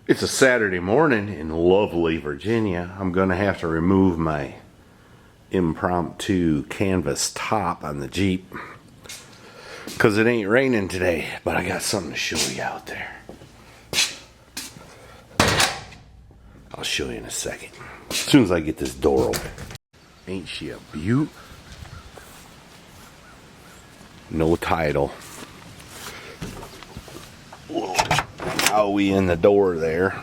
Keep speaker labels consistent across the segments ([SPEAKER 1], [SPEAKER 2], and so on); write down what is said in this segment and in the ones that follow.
[SPEAKER 1] It's a Saturday morning in lovely Virginia. I'm going to have to remove my impromptu canvas top on the Jeep because it ain't raining today, but I got something to show you out there. I'll show you in a second, as soon as I get this door open. Ain't she a beaut? No title. How we in the door there?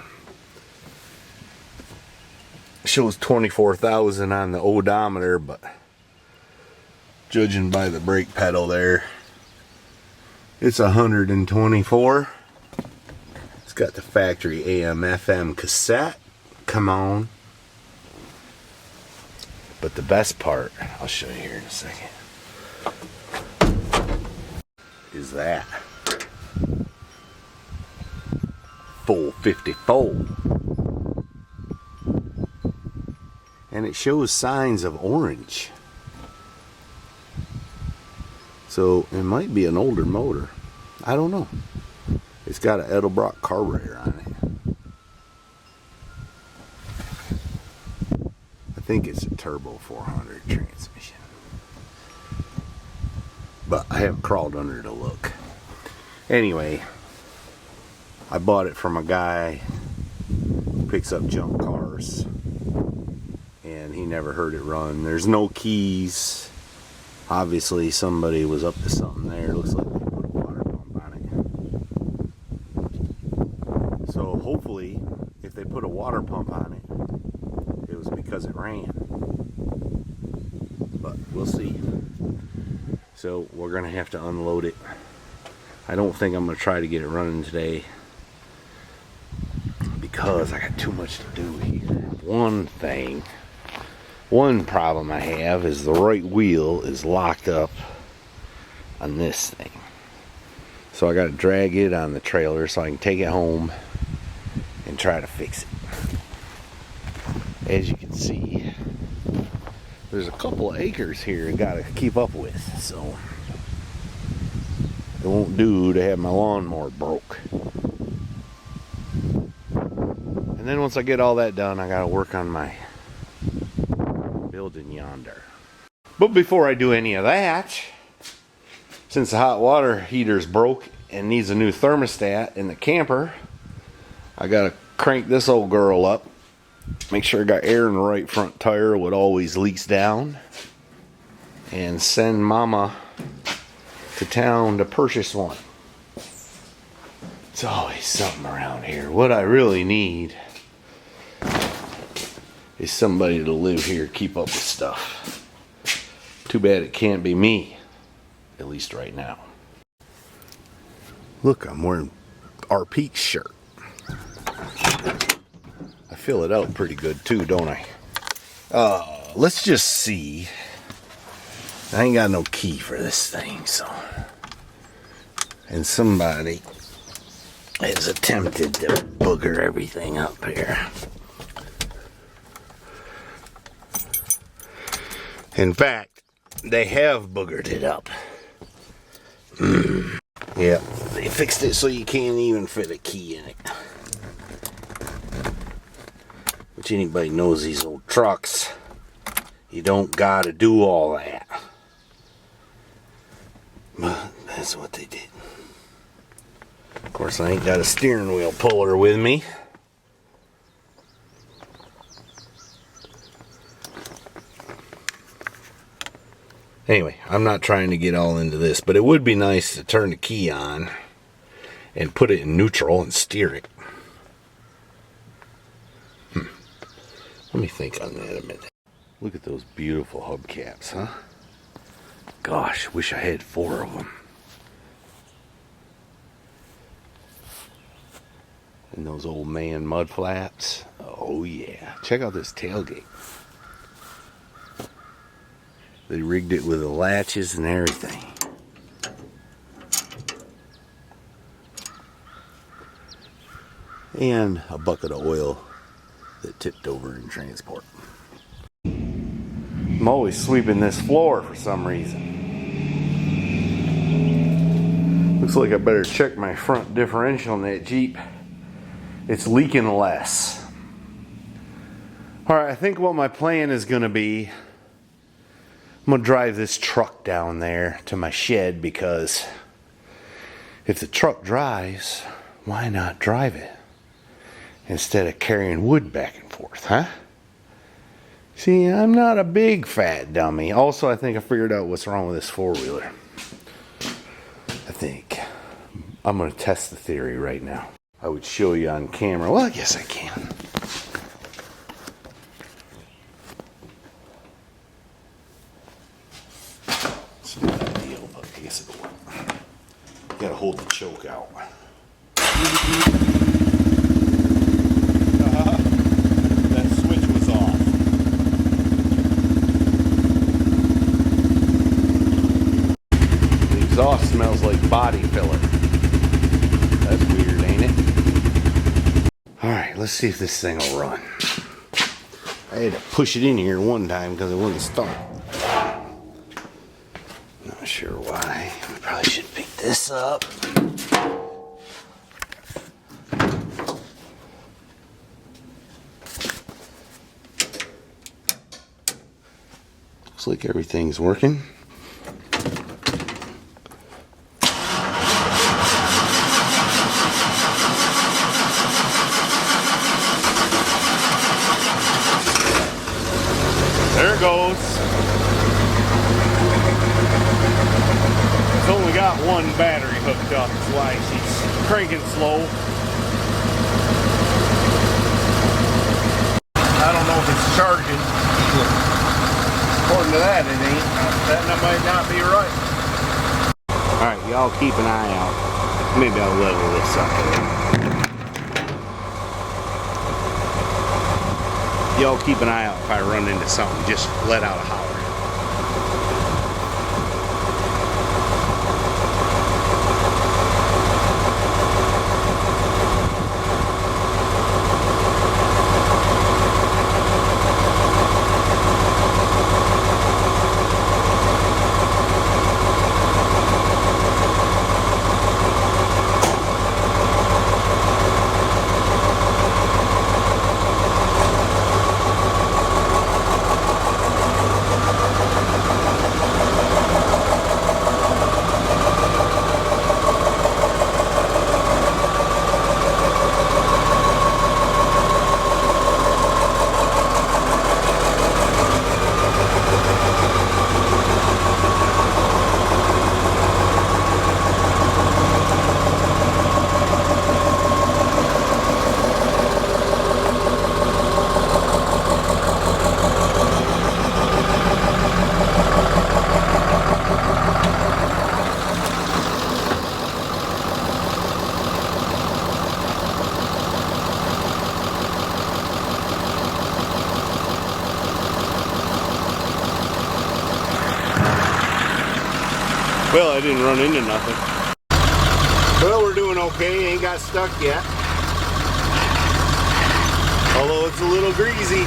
[SPEAKER 1] Shows 24,000 on the odometer, but judging by the brake pedal there, it's 124. It's got the factory AM/FM cassette. Come on. But the best part, I'll show you here in a second, is that full 54. And it shows signs of orange. So it might be an older motor. I don't know. It's got an Edelbrock carburetor on it. I think it's a turbo 400 transmission. But I haven't crawled under to look. Anyway, I bought it from a guy who picks up junk cars, and he never heard it run. There's no keys. Obviously somebody was up to something there. Looks like they put a water pump on it. So hopefully if they put a water pump on it, it was because it ran. But we'll see. So we're gonna have to unload it. I don't think I'm gonna try to get it running today because I got too much to do here. One problem I have is the right wheel is locked up on this thing. So I got to drag it on the trailer so I can take it home and try to fix it. As you can see, there's a couple of acres here I got to keep up with, so it won't do to have my lawnmower broke. And then once I get all that done, I got to work on my building yonder. But before I do any of that, since the hot water heater's broke and needs a new thermostat in the camper, I gotta crank this old girl up, make sure I got air in the right front tire, what always leaks down, and send mama to town to purchase one. It's always something around here. What I really need is somebody to live here, keep up with stuff. Too bad it can't be me, at least right now. Look, I'm wearing our Pete's shirt. I fill it out pretty good too, don't I? Let's just see. I ain't got no key for this thing, so. And somebody has attempted to booger everything up here. In fact, they have boogered it up. Yeah, they fixed it so you can't even fit a key in it. Which anybody knows these old trucks, you don't gotta do all that. But that's what they did. Of course, I ain't got a steering wheel puller with me. Anyway, I'm not trying to get all into this, but it would be nice to turn the key on and put it in neutral and steer it. Let me think on that a minute. Look at those beautiful hubcaps, huh? Gosh, wish I had 4 of them. And those old man mud flaps. Oh yeah. Check out this tailgate. They rigged it with the latches and everything. And a bucket of oil that tipped over in transport. I'm always sweeping this floor for some reason. Looks like I better check my front differential in that Jeep it's leaking less. All right, I think what my plan is going to be, I'm going to drive this truck down there to my shed, because if the truck drives, why not drive it instead of carrying wood back and forth, huh? See, I'm not a big fat dummy. Also, I think I figured out what's wrong with this four-wheeler. I think I'm going to test the theory right now. I would show you on camera. Well, I guess I can. It's not ideal, but I guess it'll work. You gotta hold the choke out. That switch was off. The exhaust smells like body filler. That's weird, ain't it? Alright, let's see if this thing will run. I had to push it in here one time because it wouldn't start. Not sure why. We probably should pick this up. Looks like everything's working. There it goes. It's only got one battery hooked up, that's why she's cranking slow. I don't know if it's charging. According to that, it ain't. That might not be right. Alright, y'all keep an eye out. Maybe I'll level this up. Y'all keep an eye out if I run into something. Just let out a holler. Well, I didn't run into nothing. Well, we're doing okay. Ain't got stuck yet. Although it's a little greasy.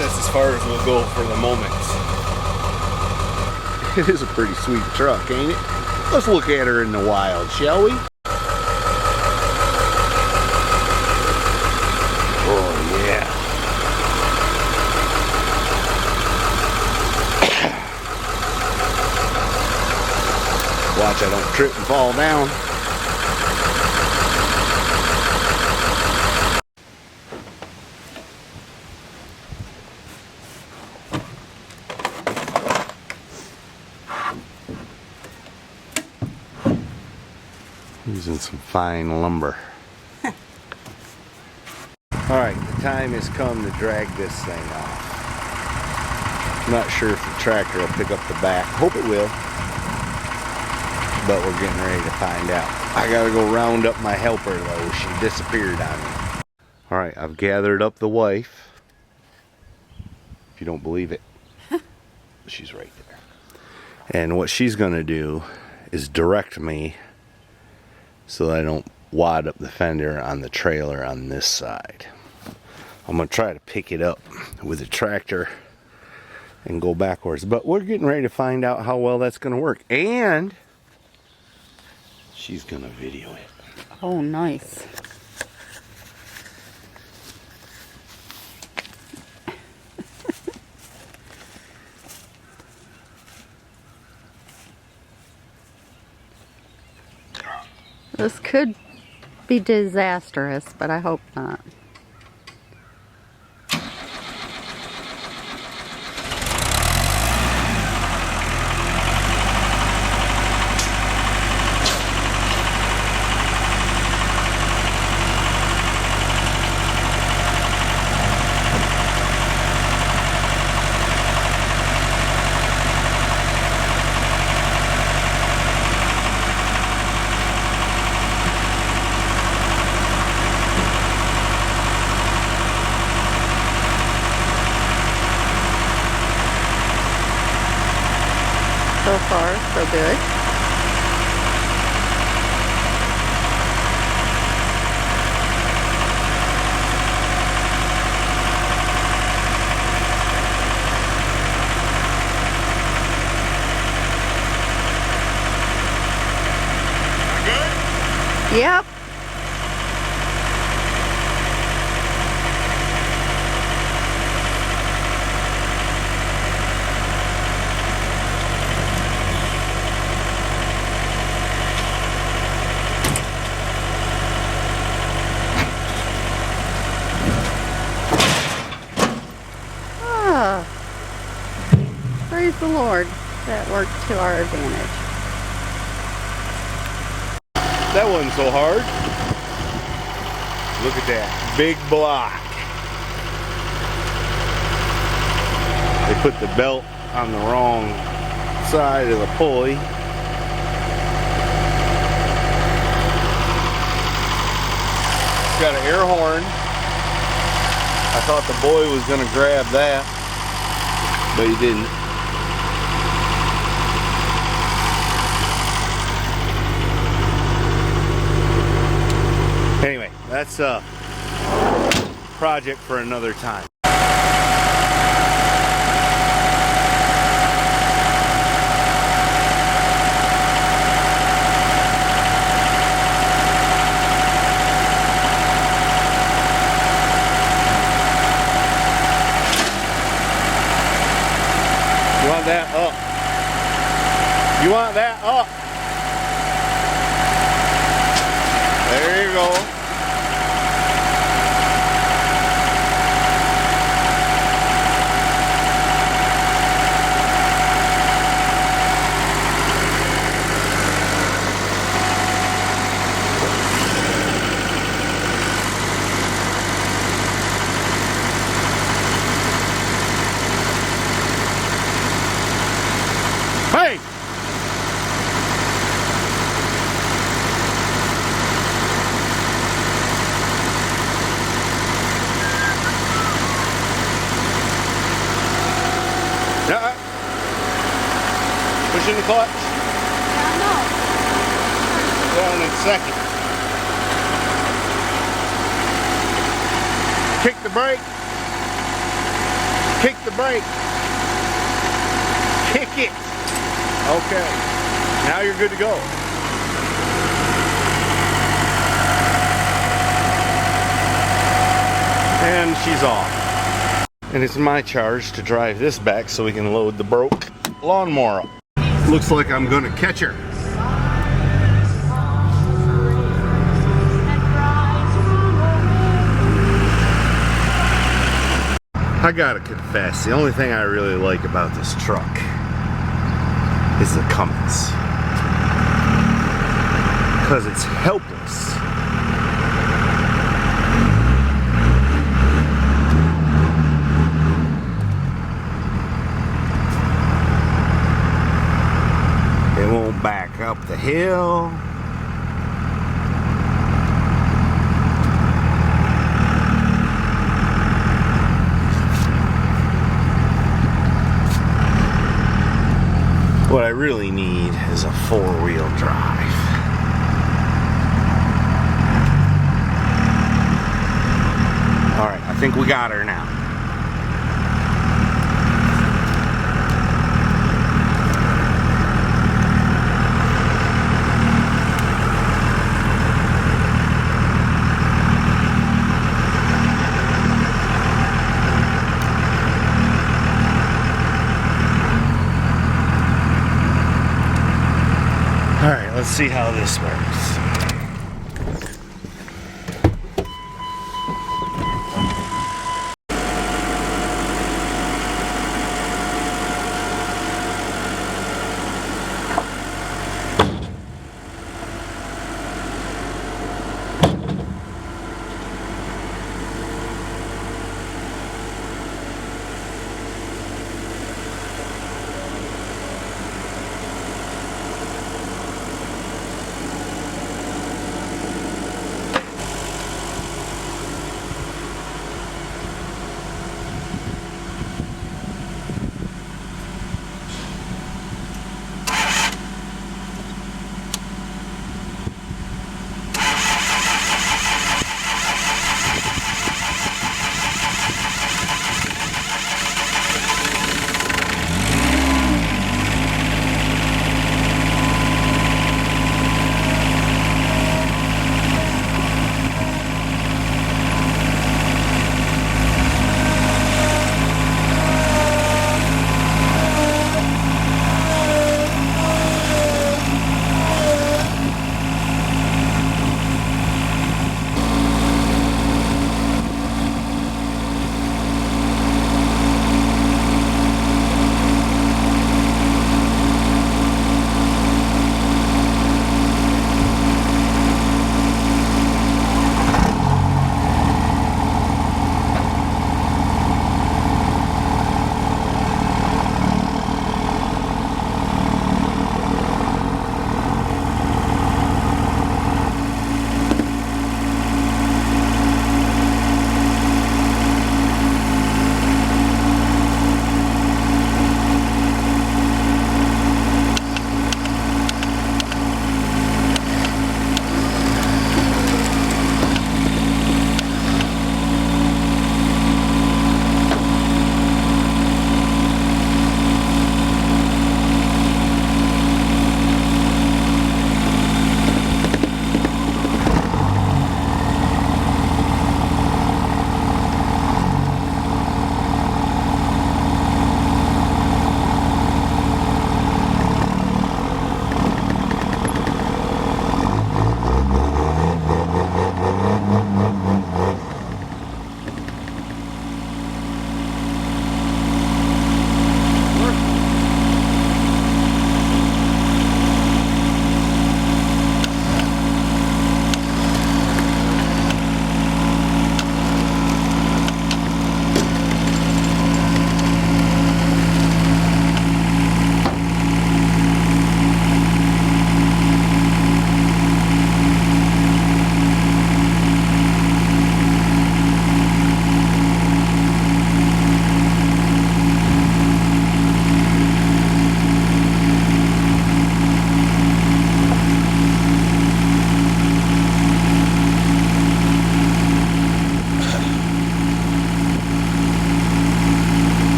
[SPEAKER 2] that's as far as we'll go for the moment.
[SPEAKER 1] It is a pretty sweet truck, ain't it? Let's look at her in the wild, shall we? Oh, yeah. Watch I don't trip and fall down. Using some fine lumber. Alright, the time has come to drag this thing off. I'm not sure if the tractor will pick up the back. Hope it will. But we're getting ready to find out. I gotta go round up my helper though. She disappeared on me. Alright, I've gathered up the wife. If you don't believe it, she's right there. And what she's gonna do is direct me so that I don't wad up the fender on the trailer on this side. I'm gonna try to pick it up with the tractor and go backwards, but we're getting ready to find out how well that's gonna work. And she's gonna video it.
[SPEAKER 3] Oh, nice. This could be disastrous, but I hope not. So far, so good. Good? Yep. Praise the Lord, that worked to our advantage.
[SPEAKER 1] That wasn't so hard. Look at that big block. They put the belt on the wrong side of the pulley. It's got an air horn. I thought the boy was going to grab that, but he didn't. Anyway, that's a project for another time. You want that up? You want that up? There you go. Hey! Pushing the clutch?
[SPEAKER 3] Yeah, no.
[SPEAKER 1] Down in second. Kick the brake. Kick the brake. Kick it. Okay. Now you're good to go. And she's off. And it's my charge to drive this back so we can load the broke lawnmower up. Looks like I'm gonna catch her. I gotta confess, the only thing I really like about this truck is the Cummins. Because it's helpless. It won't back up the hill. What I really need is a four-wheel drive. Alright, I think we got her now. Alright, let's see how this works.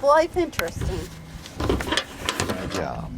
[SPEAKER 3] life interesting.
[SPEAKER 1] Good job.